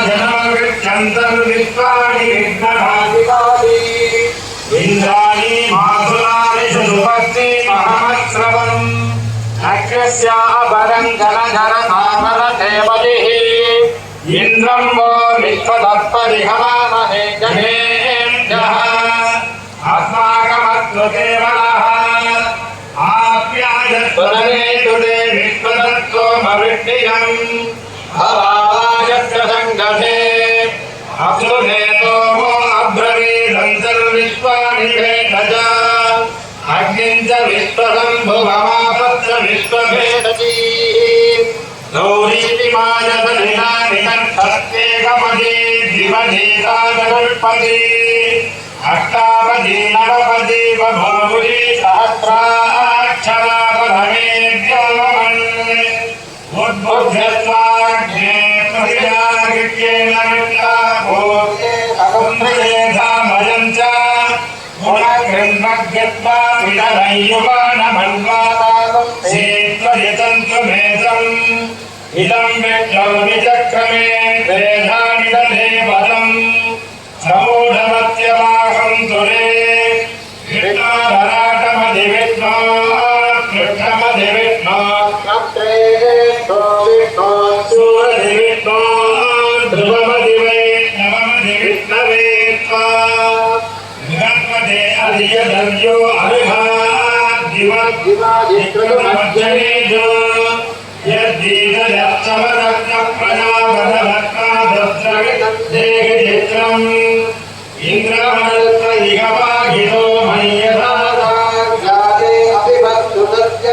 जनमृत्यन्तर्विश्वानि विघ्ननादिकानि इन्द्राणि माधुराणि सुपस्ति महमश्रवम् नक्षस्यापरं जनधरनामरते बलिः इन्द्रं वो विश्वदत्परिहवामहे जनेभ्यः अस्माकमस्तु केवलः आप्यायस्वदनेतुदे विश्वदत्तोमवृष्टियम् अभावायस्य सङ्गते अब्रुधेतोमो अब्रवीदन्तर्विश्वानि भेदज अग्निं च विश्वसम्भुवमापत्र विश्वभेदजी गौरीति मायसलिनानि तत्सत्येकपदी द्विपदीतादनुष्पदी अष्टापदी नवपदी बभूवुरी सहस्राक्षरा परमेद्यमन् उद्बुध्यस्वाग्ने प्रतिजागृत्येन विद्याभूते सकुन्द्रे धामयम् च गुणकृन्मग्यत्वा विदलयुवानमन्वादागम् सेत्वयतन्तुमेतम् इदं विष्णो विचक्रमे वेधानि दधे पदम् समूढमत्यवाहं तुरे विष्णोधराटमधिविष्णो कृष्णमधिविष्णो नत्रेष्ठो विष्णो सूरधिविष्णो ध्रुवमधिवैष्णवमधिविष्णवे त्वा विगत्पदे अधियधर्यो अर्हादिवद्दिवादिकृतमध्यमेजो यद्दीदयत्समरत्नप्रजापदभक्तादस्रविदद्धेहिचित्रम् इन्द्रमरुत्तैकवाहितो मय्यदादाज्ञाते अभिभक्तुतस्य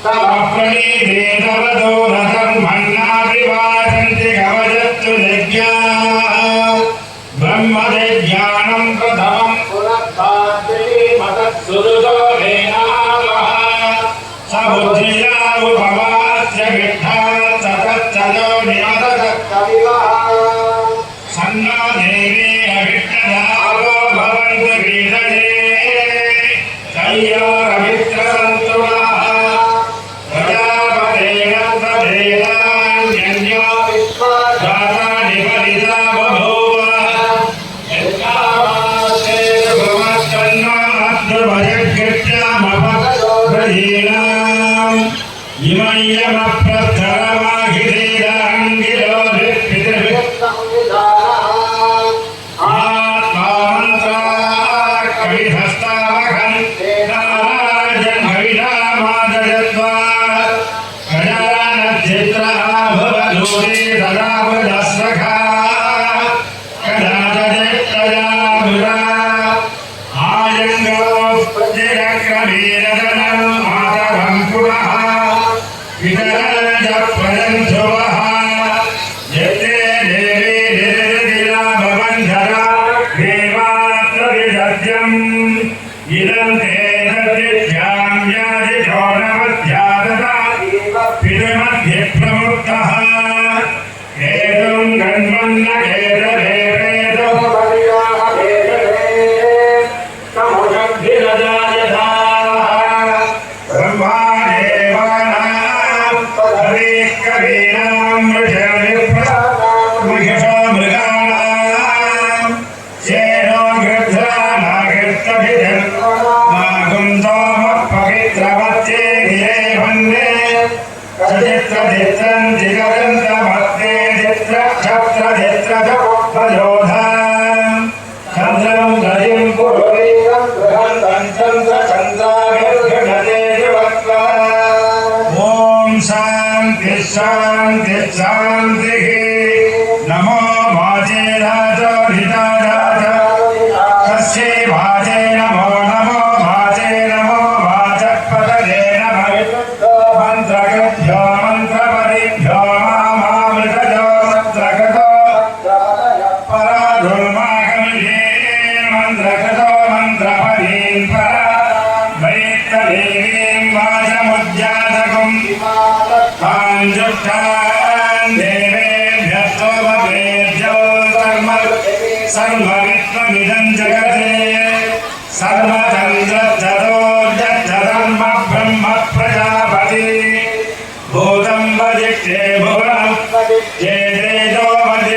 तमप्रणीते तवतो रथर्मन्नाभिवाचन्ति कवचत्तु यज्ञाः ब्रह्मदेज्ञानं प्रथमं पुनस्ताद्रिमतत्सुरुतो वेनावः समुद्रियामुपवास्य विष्ठात्ततच्चलो निमततत्कविवः सन्नो देवी अविष्टदावो भवन्तु वीरये तयोरवित्रसन्तु नः प्रजापतेन तदेनान्यन्यो विश्वाजातानि परिता बभूव यत्कामास्तेन भवत्तन्नो अस्तु भयकृत्यामपप्रहीणाम् इमय्यमप्रस्तरमाहितेदाङ्गिरो आत्मामन्त्राकविधस्तावहं तेनाजन्मविनामादयत्वा कजानचित्रा भवदूरे तदावदस्रखा कदाचदित्रजामुरा आयङ्गो प्रतिरक्रमीरदनं मातरं पुनः विदरजप्रयन्धुवः यते देवी निर्दिला भवन्धरा देवात्र विदध्यम् इदं ते दद्यां याजिषो नमध्याददा पितृमध्ये प्रमुक्तः हेतुं गन्वन्न हेतदेवेदो बलियाः हेतदे समुषद्भिरजायधाः ब्रह्मादेवानां पदवीकवीनां मृषो मृगाणां शेनो गृध्रानागृत्तभिधर्मागुं पवित्रवत्ये गिरे वन्दे प्रदित्रदित्रं जिगरन्तमत्ते दित्रक्षत्रदित्रजोधाम् चन्द्रं गतिं पुरुवीरं बृहन्तं चन्द्रचन्द्राभिर्घटते जुवक्त्वा ॐ शान्ति शान्ति शान्तिः नमो वाचे राजोहिताराज तस्यै वाचे नमो नमो वाचे नमो वाचक्पदये नमः मन्त्रकृभ्यो मन्त्रपदिभ्यो मामामृतजो मन्त्रकृतो पराधुर्मागमिषे मन्त्रकृतो मन्त्रपदीन् परा वैत्तदेवीं वाचमुद्यातकं पाञ्जुष्टान् देवेभ्यस्तो भवेभ्यो सर्ववित्वमिदं जगते सर्वतन्त्रजतोर्जधर्म ब्रह्म प्रजापति भूतं वदिष्टे भुवनं वदिष्टे तेजो वदिष्टे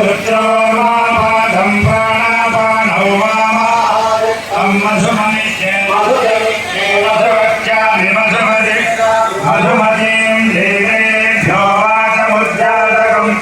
रुद्रोर्मापादं प्राणापानौ वाम मधुमनिष्ये मधुवक्ष्यामि मधुमतीं देवेभ्यो वाचमुद्यातकम्